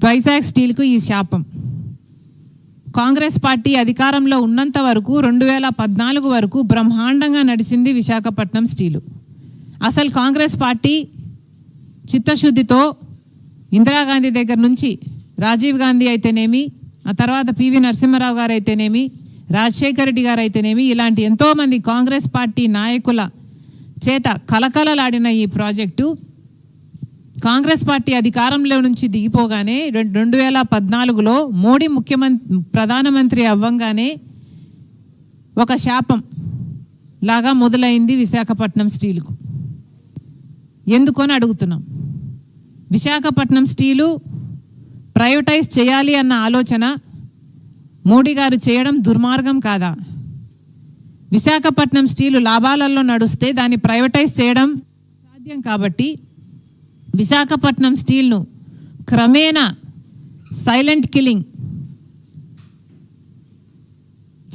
వైజాగ్ స్టీల్కు ఈ శాపం. కాంగ్రెస్ పార్టీ అధికారంలో ఉన్నంత వరకు 2014 వరకు బ్రహ్మాండంగా నడిచింది విశాఖపట్నం స్టీలు. అసలు కాంగ్రెస్ పార్టీ చిత్తశుద్ధితో ఇందిరాగాంధీ దగ్గర నుంచి రాజీవ్ గాంధీ అయితేనేమి, ఆ తర్వాత పివి నరసింహారావు గారు అయితేనేమి, రాజశేఖర రెడ్డి గారు అయితేనేమి, ఇలాంటి ఎంతోమంది కాంగ్రెస్ పార్టీ నాయకుల చేత కలకలలాడిన ఈ ప్రాజెక్టు కాంగ్రెస్ పార్టీ అధికారంలో నుంచి దిగిపోగానే 2014లో మోడీ ప్రధానమంత్రి అవ్వంగానే ఒక శాపం లాగా మొదలైంది విశాఖపట్నం స్టీలుకు. ఎందుకని అడుగుతున్నాం. విశాఖపట్నం స్టీలు ప్రైవేటైజ్ చేయాలి అన్న ఆలోచన మోడీ గారు చేయడం దుర్మార్గం కాదా? విశాఖపట్నం స్టీలు లాభాలలో నడుస్తే దాన్ని ప్రైవేటైజ్ చేయడం సాధ్యం కాబట్టి విశాఖపట్నం స్టీల్ను క్రమేణా సైలెంట్ కిల్లింగ్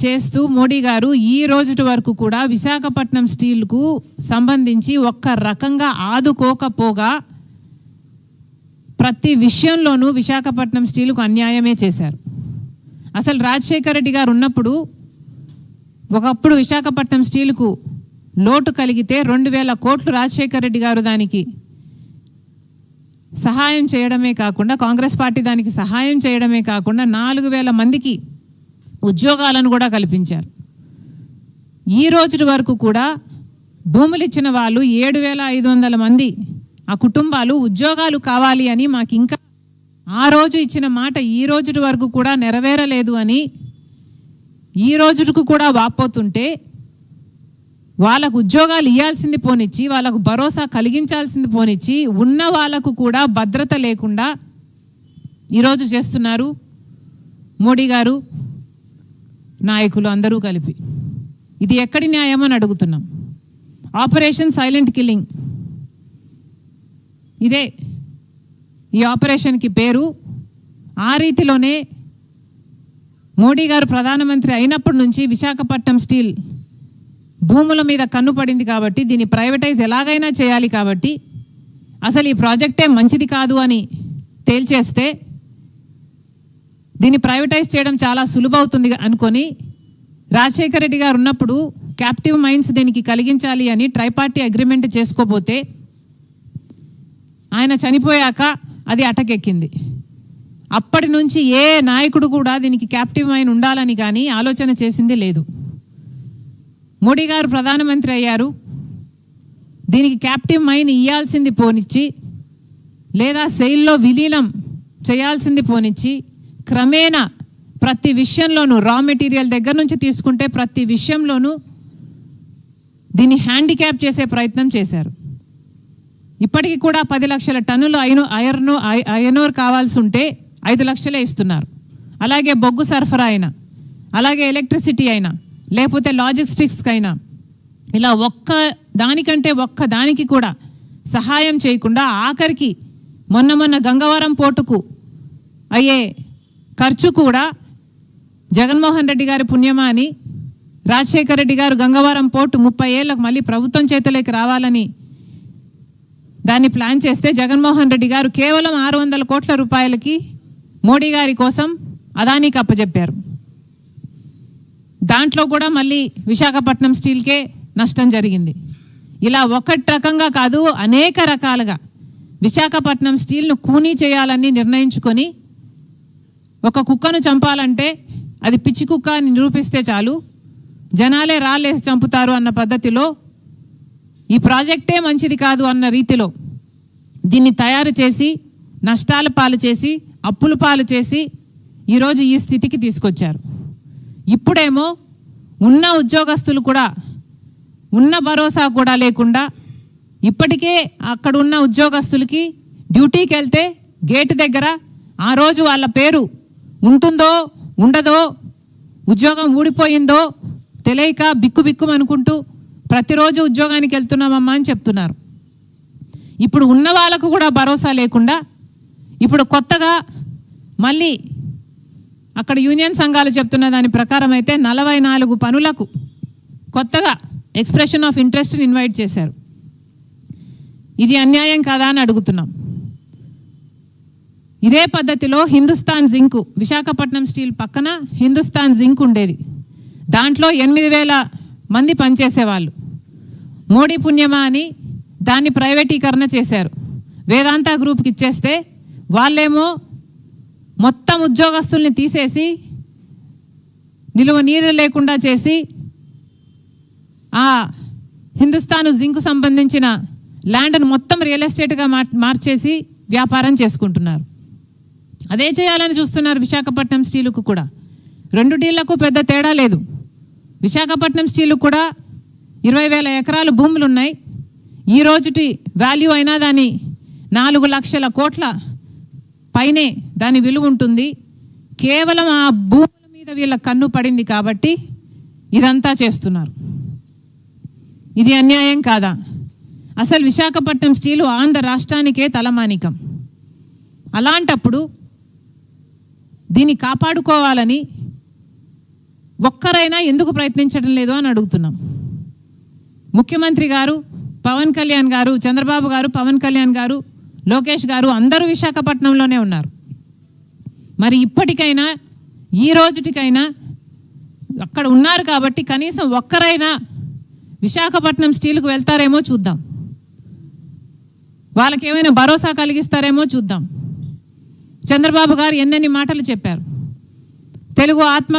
చేస్తూ మోడీ గారు ఈ రోజు వరకు కూడా విశాఖపట్నం స్టీల్కు సంబంధించి ఒక్క రకంగా ఆదుకోకపోగా ప్రతి విషయంలోనూ విశాఖపట్నం స్టీలుకు అన్యాయమే చేశారు. అసలు రాజశేఖర రెడ్డి గారు ఉన్నప్పుడు ఒకప్పుడు విశాఖపట్నం స్టీలుకు లోటు కలిగితే 2000 కోట్లు రాజశేఖర రెడ్డి గారు దానికి సహాయం చేయడమే కాకుండా, కాంగ్రెస్ పార్టీ దానికి సహాయం చేయడమే కాకుండా 4000 మందికి ఉద్యోగాలను కూడా కల్పించారు. ఈ రోజు వరకు కూడా భూములు ఇచ్చిన వాళ్ళు 7500 మంది ఆ కుటుంబాలు ఉద్యోగాలు కావాలి అని మాకు ఇంకా ఆ రోజు ఇచ్చిన మాట ఈ రోజు వరకు కూడా నెరవేరలేదు అని ఈ రోజుకు కూడా వాపోతుంటే వాళ్ళకు ఉద్యోగాలు ఇవ్వాల్సింది పోనిచ్చి, వాళ్ళకు భరోసా కలిగించాల్సింది పోనిచ్చి, ఉన్న వాళ్ళకు కూడా భద్రత లేకుండా ఈరోజు చేస్తున్నారు మోడీ గారు, నాయకులు అందరూ కలిపి. ఇది ఎక్కడి న్యాయం అని అడుగుతున్నాం. ఆపరేషన్ సైలెంట్ కిల్లింగ్ ఇదే ఈ ఆపరేషన్కి పేరు. ఆ రీతిలోనే మోడీ గారు ప్రధానమంత్రి అయినప్పటి నుంచి విశాఖపట్నం స్టీల్ భూముల మీద కన్ను పడింది కాబట్టి దీన్ని ప్రైవేటైజ్ ఎలాగైనా చేయాలి కాబట్టి అసలు ఈ ప్రాజెక్టే మంచిది కాదు అని తేల్చేస్తే దీన్ని ప్రైవేటైజ్ చేయడం చాలా సులువవుతుంది అనుకొని రాజశేఖర రెడ్డి గారు ఉన్నప్పుడు క్యాప్టివ్ మైన్స్ దీనికి కలిగించాలి అని ట్రైపార్టీ అగ్రిమెంట్ చేసుకోబోతే ఆయన చనిపోయాక అది అటకెక్కింది. అప్పటి నుంచి ఏ నాయకుడు కూడా దీనికి క్యాప్టివ్ మైన్ ఉండాలని కానీ ఆలోచన చేసింది లేదు. మోడీ గారు ప్రధానమంత్రి అయ్యారు, దీనికి క్యాప్టివ్ మైన్ ఇవ్వాల్సింది పోనిచ్చి లేదా సెయిల్లో విలీనం చేయాల్సింది పోనిచ్చి క్రమేణా ప్రతి విషయంలోనూ రా మెటీరియల్ దగ్గర నుంచి తీసుకుంటే ప్రతి విషయంలోనూ దీన్ని హ్యాండిక్యాప్ చేసే ప్రయత్నం చేశారు. ఇప్పటికీ కూడా 10 లక్షల టన్నులు ఐరన్ కావాల్సి ఉంటే 5 లక్షలే ఇస్తున్నారు. అలాగే బొగ్గు సరఫరా అయినా, అలాగే ఎలక్ట్రిసిటీ అయినా, లేకపోతే లాజిస్టిక్స్కి అయినా ఇలా ఒక్క దానికి కూడా సహాయం చేయకుండా ఆఖరికి మొన్న గంగవరం పోర్టుకు అయ్యే ఖర్చు కూడా జగన్మోహన్ రెడ్డి గారి పుణ్యమా అని రాజశేఖర రెడ్డి గారు గంగవరం పోర్టు 30 ఏళ్ళకు మళ్ళీ ప్రభుత్వం చేతిలోకి రావాలని దాన్ని ప్లాన్ చేస్తే జగన్మోహన్ రెడ్డి గారు కేవలం 600 కోట్ల రూపాయలకి మోడీ గారి కోసం అదానికి అప్పచెప్పారు. దాంట్లో కూడా మళ్ళీ విశాఖపట్నం స్టీల్కే నష్టం జరిగింది. ఇలా ఒకటి రకంగా కాదు అనేక రకాలుగా విశాఖపట్నం స్టీల్ను కూనీ చేయాలని నిర్ణయించుకొని ఒక కుక్కను చంపాలంటే అది పిచ్చి కుక్క అని నిరూపిస్తే చాలు, జనాలే రాళ్ళేసి చంపుతారు అన్న పద్ధతిలో ఈ ప్రాజెక్టే మంచిది కాదు అన్న రీతిలో దీన్ని తయారు చేసి నష్టాల పాలు చేసి అప్పుల పాలు చేసి ఈరోజు ఈ స్థితికి తీసుకొచ్చారు. ఇప్పుడేమో ఉన్న ఉద్యోగస్తులు కూడా ఉన్న భరోసా కూడా లేకుండా ఇప్పటికే అక్కడ ఉన్న ఉద్యోగస్తులకి డ్యూటీకి వెళ్తే గేటు దగ్గర ఆ రోజు వాళ్ళ పేరు ఉంటుందో ఉండదో, ఉద్యోగం ఊడిపోయిందో తెలియక బిక్కు అనుకుంటూ ప్రతిరోజు ఉద్యోగానికి వెళ్తున్నామమ్మా అని చెప్తున్నారు. ఇప్పుడు ఉన్న వాళ్ళకు కూడా భరోసా లేకుండా ఇప్పుడు కొత్తగా మళ్ళీ అక్కడ యూనియన్ సంఘాలు చెప్తున్న దాని ప్రకారం అయితే 44 పనులకు కొత్తగా ఎక్స్ప్రెషన్ ఆఫ్ ఇంట్రెస్ట్ని ఇన్వైట్ చేశారు. ఇది అన్యాయం కాదా అని అడుగుతున్నాం. ఇదే పద్ధతిలో హిందుస్థాన్ జింక్, విశాఖపట్నం స్టీల్ పక్కన హిందుస్థాన్ జింక్ ఉండేది. దాంట్లో 8,000 మంది పనిచేసేవాళ్ళు. మోడీ పుణ్యమా అని దాన్ని ప్రైవేటీకరణ చేశారు. వేదాంత గ్రూప్కి ఇచ్చేస్తే వాళ్ళేమో మొత్తం ఉద్యోగస్తుల్ని తీసేసి నిలువ నీరు లేకుండా చేసి ఆ హిందుస్థాన్ జింక్ సంబంధించిన ల్యాండ్ను మొత్తం రియల్ ఎస్టేట్గా మార్చేసి వ్యాపారం చేసుకుంటున్నారు. అదే చేయాలని చూస్తున్నారు విశాఖపట్నం స్టీలుకు కూడా. 2 డీళ్లకు పెద్ద తేడా లేదు. విశాఖపట్నం స్టీలుకు కూడా 20,000 ఎకరాలు భూములు ఉన్నాయి. ఈ రోజుటి వాల్యూ అయినా దాని 4 లక్షల కోట్ల పైనే దాని విలువ ఉంటుంది. కేవలం ఆ భూముల మీద వీళ్ళ కన్ను పడింది కాబట్టి ఇదంతా చేస్తున్నారు. ఇది అన్యాయం కాదా? అసలు విశాఖపట్నం స్టీలు ఆంధ్ర రాష్ట్రానికే తలమానికం. అలాంటప్పుడు దీన్ని కాపాడుకోవాలని ఒక్కరైనా ఎందుకు ప్రయత్నించడం లేదు అని అడుగుతున్నాం. ముఖ్యమంత్రి గారు, పవన్ కళ్యాణ్ గారు, చంద్రబాబు గారు, పవన్ కళ్యాణ్ గారు, లోకేష్ గారు అందరూ విశాఖపట్నంలోనే ఉన్నారు. మరి ఇప్పటికైనా, ఈ రోజుటికైనా అక్కడ ఉన్నారు కాబట్టి కనీసం ఒక్కరైనా విశాఖపట్నం స్టీల్కు వెళ్తారేమో చూద్దాం. వాళ్ళకి ఏమైనా భరోసా కలిగిస్తారేమో చూద్దాం. చంద్రబాబు గారు ఎన్నెన్ని మాటలు చెప్పారు. తెలుగు ఆత్మ